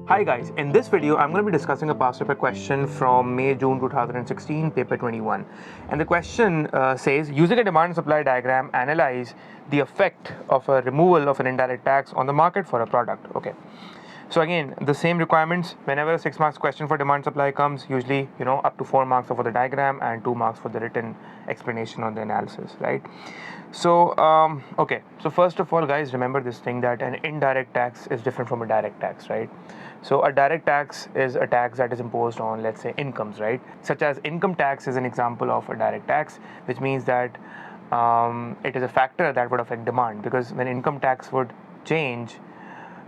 Hi guys, in this video I'm going to be discussing a past paper question from May-June 2016, paper 21. And the question says, using a demand and supply diagram, analyze the effect of a removal of an indirect tax on the market for a product. Okay. So again, the same requirements. Whenever a 6 marks question for demand supply comes, usually, up to 4 marks for the diagram and 2 marks for the written explanation on the analysis, right? So, okay. So first of all, guys, remember this thing that an indirect tax is different from a direct tax, right? So a direct tax is a tax that is imposed on, let's say, incomes, right? Such as income tax is an example of a direct tax, which means that it is a factor that would affect demand, because when income tax would change,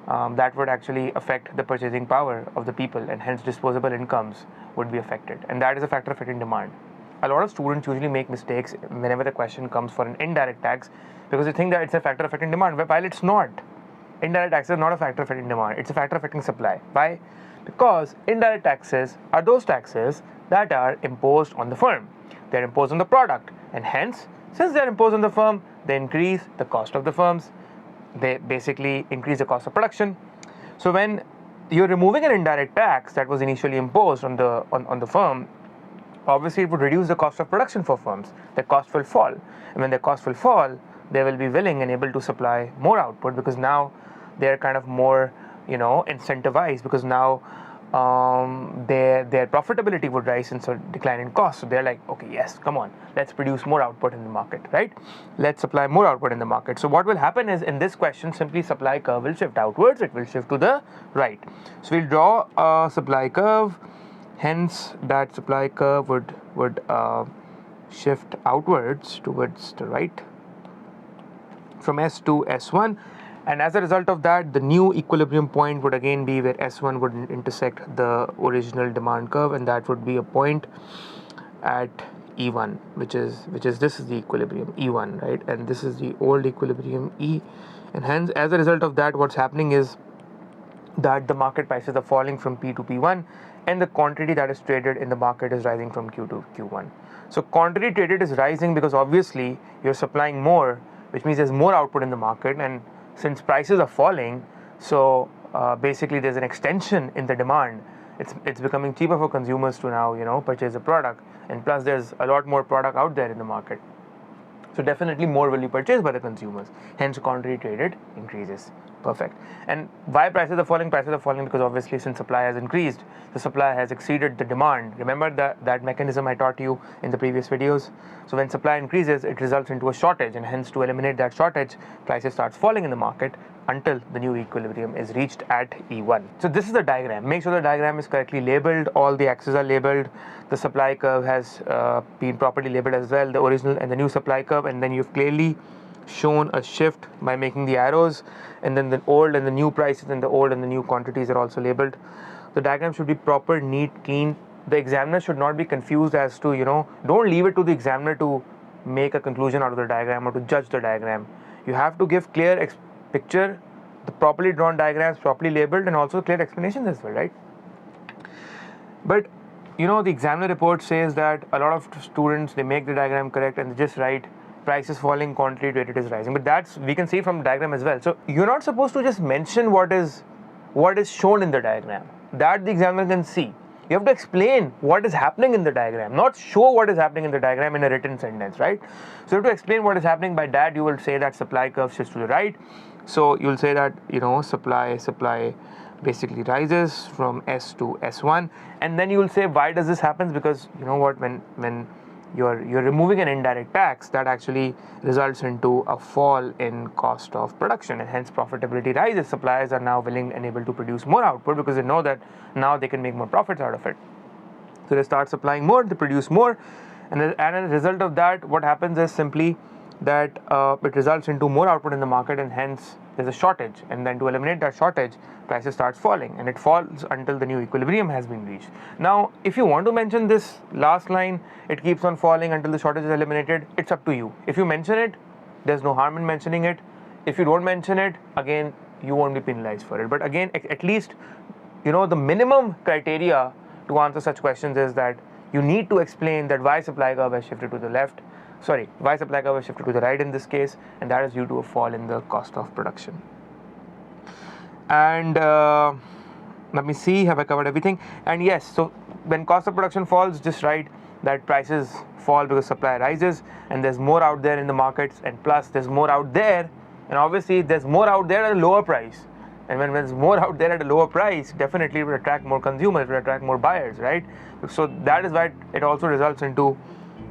that would actually affect the purchasing power of the people, and hence disposable incomes would be affected, and that is a factor affecting demand. A lot of students usually make mistakes whenever the question comes for an indirect tax, because they think that it's a factor affecting demand, while it's not. Indirect tax is not a factor affecting demand, it's a factor affecting supply. Why? Because indirect taxes are those taxes that are imposed on the firm. They're imposed on the product, and hence, since they're imposed on the firm, they increase the cost of the firms. They basically increase the cost of production. So when you're removing an indirect tax that was initially imposed on the firm, obviously it would reduce the cost of production for firms. Their cost will fall, and when their cost will fall, they will be willing and able to supply more output, because now they're kind of more incentivized, because now their profitability would rise since a decline in cost. So they're like, okay, yes, come on, let's produce more output in the market, right? Let's supply more output in the market. So what will happen is, in this question, simply supply curve will shift outwards, it will shift to the right. So we'll draw a supply curve, hence that supply curve would shift outwards towards the right from S to S1. And as a result of that, the new equilibrium point would again be where S1 would intersect the original demand curve, and that would be a point at E1, which is this is the equilibrium E1, right? And this is the old equilibrium E, and hence as a result of that, what's happening is that the market prices are falling from P to P1, and the quantity that is traded in the market is rising from Q to Q1. So quantity traded is rising because obviously you're supplying more, which means there's more output in the market, and since prices are falling, so basically there's an extension in the demand. It's becoming cheaper for consumers to now purchase a product, and plus there's a lot more product out there in the market. So definitely more will be purchased by the consumers. Hence quantity traded increases. Perfect. And why prices are falling? Prices are falling because obviously since supply has increased, the supply has exceeded the demand. Remember that mechanism I taught you in the previous videos? So when supply increases, it results into a shortage, and hence to eliminate that shortage, prices starts falling in the market until the new equilibrium is reached at E1. So this is the diagram. Make sure the diagram is correctly labeled. All the axes are labeled. The supply curve has been properly labeled as well, the original and the new supply curve, and then you've clearly shown a shift by making the arrows, and then the old and the new prices and the old and the new quantities are also labeled. The diagram should be proper, neat, clean. The examiner should not be confused as to, don't leave it to the examiner to make a conclusion out of the diagram or to judge the diagram. You have to give clear picture, the properly drawn diagrams, properly labeled, and also clear explanations as well, right? But the examiner report says that a lot of students, they make the diagram correct and they just write price is falling, quantity traded is rising. But that's, we can see from the diagram as well. So you're not supposed to just mention what is shown in the diagram. That the examiner can see. You have to explain what is happening in the diagram, not show what is happening in the diagram in a written sentence, right? So you have to explain what is happening. By that, you will say that supply curve shifts to the right. So you'll say that supply basically rises from S to S1, and then you will say why does this happen? Because when you're removing an indirect tax, that actually results into a fall in cost of production, and hence profitability rises. Suppliers are now willing and able to produce more output because they know that now they can make more profits out of it. So they start supplying more, they produce more, and as a result of that, what happens is simply that it results into more output in the market, and hence there's a shortage, and then to eliminate that shortage, prices starts falling, and it falls until the new equilibrium has been reached. Now if you want to mention this last line, it keeps on falling until the shortage is eliminated, it's up to you. If you mention it, there's no harm in mentioning it. If you don't mention it, again, you won't be penalized for it. But again, at least the minimum criteria to answer such questions is that you need to explain that why supply curve has shifted to the left, why supply curve has shifted to the right in this case, and that is due to a fall in the cost of production. And let me see, have I covered everything? And yes, so when cost of production falls, just write that prices fall because supply rises and there's more out there in the markets, and plus there's more out there, and obviously there's more out there at a lower price. And when there's more out there at a lower price, definitely it will attract more consumers, it will attract more buyers, right? So that is why it also results into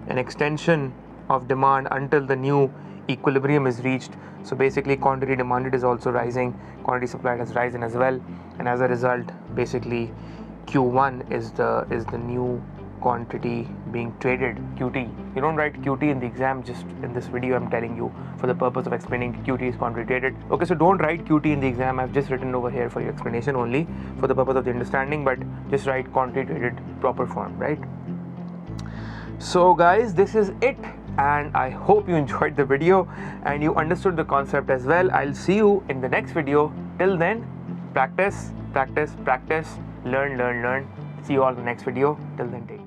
an extension of demand until the new equilibrium is reached. So basically quantity demanded is also rising, quantity supplied has risen as well, and as a result basically Q1 is the new quantity being traded, QT. You don't write QT in the exam, just in this video I'm telling you for the purpose of explaining QT is quantity traded. Okay, so don't write QT in the exam, I've just written over here for your explanation only for the purpose of the understanding, but just write quantity traded proper form, right? So guys, this is it, and I hope you enjoyed the video and you understood the concept as well. I'll see you in the next video. Till then, practice, practice, practice, learn, learn, learn. See you all in the next video. Till then, take care.